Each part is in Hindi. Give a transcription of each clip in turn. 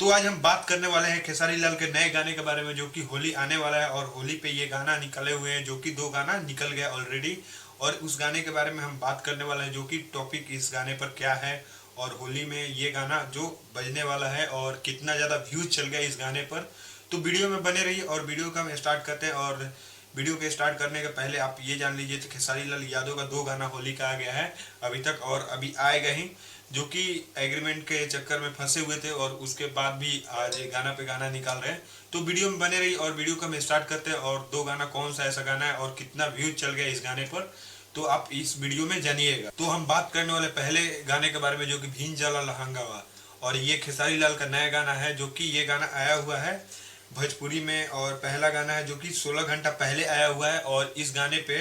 तो आज हम बात करने वाले हैं खेसारी लाल के नए गाने के बारे में, जो कि होली आने वाला है और होली पे ये गाना निकले हुए हैं, जो कि दो गाना निकल गया ऑलरेडी। और उस गाने के बारे में हम बात करने वाले हैं, जो कि टॉपिक इस गाने पर क्या है और होली में ये गाना जो बजने वाला है और कितना ज़्यादा व्यूज चल गया इस गाने पर। तो वीडियो में बने रहिए और वीडियो का हम स्टार्ट करते हैं। और वीडियो के स्टार्ट करने के पहले आप ये जान लीजिए कि खेसारी लाल यादव का दो गाना होली का आ गया है अभी तक, और अभी आएगा ही, जो कि एग्रीमेंट के चक्कर में फंसे हुए थे और उसके बाद भी आज गाना पे गाना निकाल रहे हैं। तो वीडियो में बने रही और वीडियो को हम स्टार्ट करते हैं। और दो गाना कौन सा ऐसा गाना है और कितना व्यूज चल गया इस गाने पर, तो आप इस वीडियो में जानिएगा। तो हम बात करने वाले पहले गाने के बारे में, जो कि भीन जाला लहंगावा। और ये खेसारी लाल का नया गाना है, जो कि ये गाना आया हुआ है भोजपुरी में, और पहला गाना है जो कि 16 घंटा पहले आया हुआ है। और इस गाने पे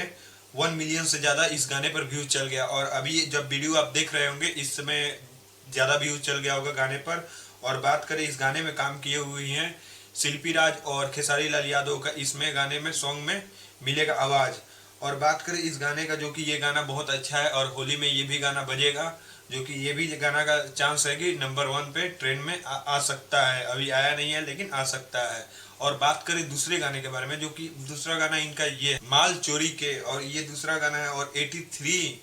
1 मिलियन से ज़्यादा इस गाने पर व्यूज चल गया। और अभी जब वीडियो आप देख रहे होंगे इस समय ज़्यादा व्यूज चल गया होगा गाने पर। और बात करें, इस गाने में काम किए हुए हैं शिल्पी राज और खेसारी लाल यादव का, इसमें गाने में सॉन्ग में मिलेगा आवाज़। और बात करें इस गाने का, जो कि ये गाना बहुत अच्छा है और होली में ये भी गाना बजेगा, जो कि ये भी गाना का चांस है कि नंबर 1 पे ट्रेंड में आ सकता है। अभी आया नहीं है लेकिन आ सकता है। और बात करें दूसरे गाने के बारे में, जो कि दूसरा गाना इनका ये माल चोरी के, और ये दूसरा गाना है और 83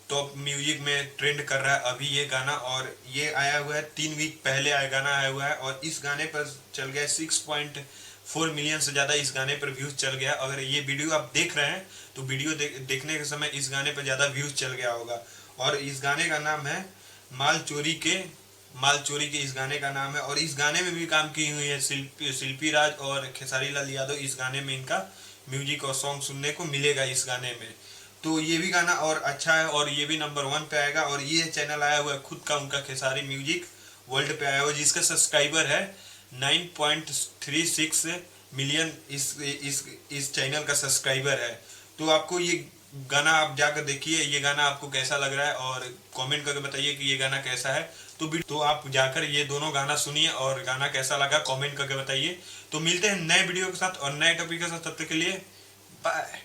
टॉप म्यूजिक में ट्रेंड कर रहा है अभी ये गाना। और ये आया हुआ है 3 वीक पहले गाना आया हुआ है और इस गाने पर चल गया 6.4 मिलियन से ज़्यादा इस गाने पर व्यूज चल गया। अगर ये वीडियो आप देख रहे हैं तो वीडियो देखने के समय इस गाने पर ज़्यादा व्यूज चल गया होगा। और इस गाने का नाम है माल चोरी के। माल चोरी के इस गाने का नाम है। और इस गाने में भी काम की हुई है शिल्पी राज और खेसारी लाल यादव। इस गाने में इनका म्यूजिक और सॉन्ग सुनने को मिलेगा इस गाने में। तो ये भी गाना और अच्छा है और ये भी नंबर 1 पे आएगा। और ये चैनल आया हुआ है खुद का उनका, खेसारी म्यूजिक वर्ल्ड पे आया हुआ है, जिसका सब्सक्राइबर है 9.36 मिलियन। इस चैनल का सब्सक्राइबर है। तो आपको ये गाना आप जाकर देखिए, ये गाना आपको कैसा लग रहा है और कमेंट करके बताइए कि ये गाना कैसा है। तो आप जाकर ये दोनों गाना सुनिए और गाना कैसा लगा कमेंट करके बताइए। तो मिलते हैं नए वीडियो के साथ और नए टॉपिक के साथ, तब तक के लिए बाय।